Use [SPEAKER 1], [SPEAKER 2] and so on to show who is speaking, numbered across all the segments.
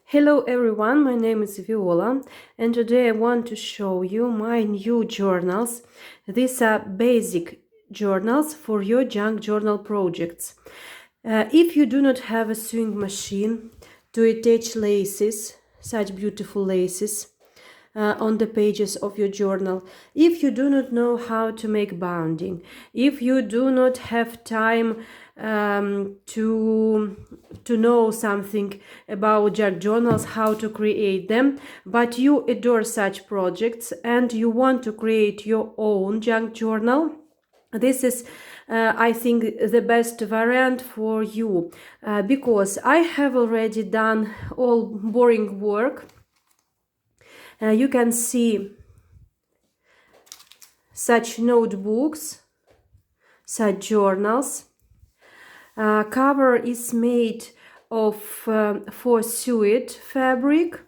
[SPEAKER 1] Hello everyone, my name is Viola and today I want to show you my new journals. These are basic journals for your junk journal projects. If you do not have a sewing machine to attach laces, such beautiful laces, on the pages of your journal, if you do not know how to make bounding, if you do not have time to know something about junk journals, how to create them, but you adore such projects and you want to create your own junk journal, this is I think the best variant for you, because I have already done all boring work. You can see such notebooks, such journals. Cover is made of fur-suede fabric.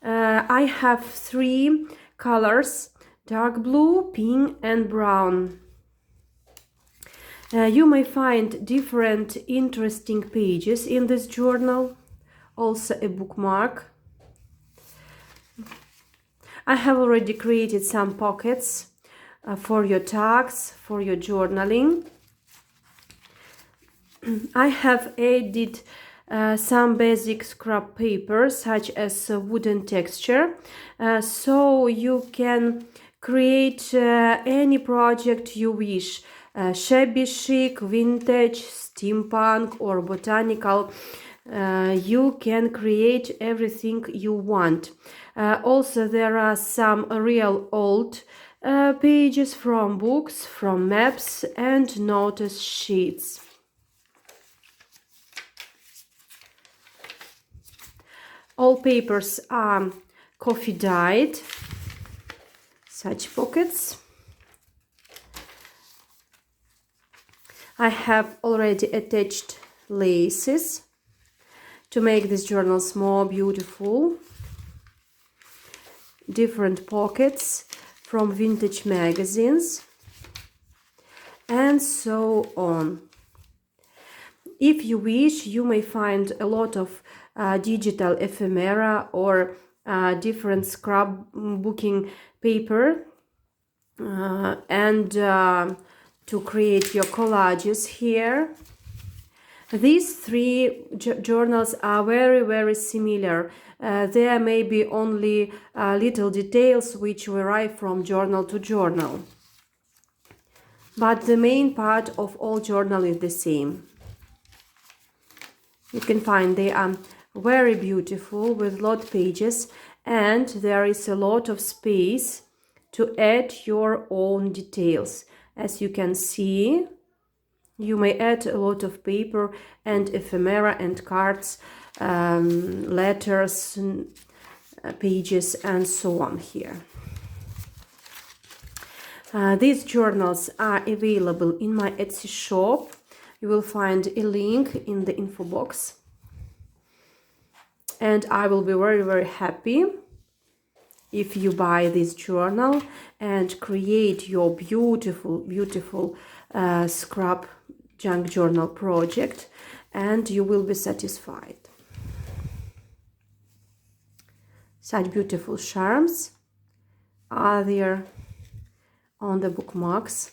[SPEAKER 1] I have three colors: dark blue, pink and brown. You may find different interesting pages in this journal, also a bookmark. I have already created some pockets for your tags, for your journaling. I have added some basic scrap paper, such as wooden texture, so you can create any project you wish, shabby chic, vintage, steampunk or botanical. You can create everything you want. Also, there are some real old pages from books, from maps and notice sheets. All papers are coffee dyed, such pockets. I have already attached laces to make these journals more beautiful. Different pockets from vintage magazines and so on. If you wish, you may find a lot of digital ephemera or different scrapbooking paper and to create your collages here. These three journals are very similar. There may be only little details which vary from journal to journal, but the main part of all journal is the same. You can find they are very beautiful with lot pages, and there is a lot of space to add your own details. As you can see, you may add a lot of paper and ephemera and cards, letters, pages and so on here. These journals are available in my Etsy shop. You will find a link in the info box. And I will be very happy if you buy this journal and create your beautiful scrap junk journal project, and you will be satisfied. Such beautiful charms are there on the bookmarks.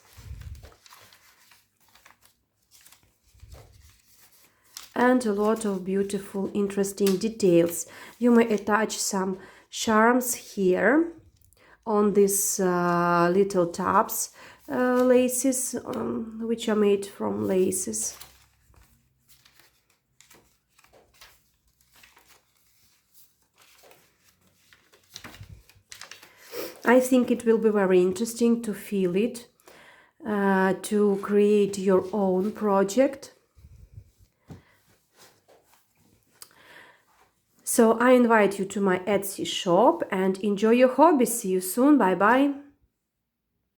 [SPEAKER 1] And a lot of beautiful, interesting details. You may attach some charms here on these little tabs, laces, which are made from laces. I think it will be very interesting to feel it, to create your own project. So I invite you to my Etsy shop and enjoy your hobby. See you soon. Bye bye.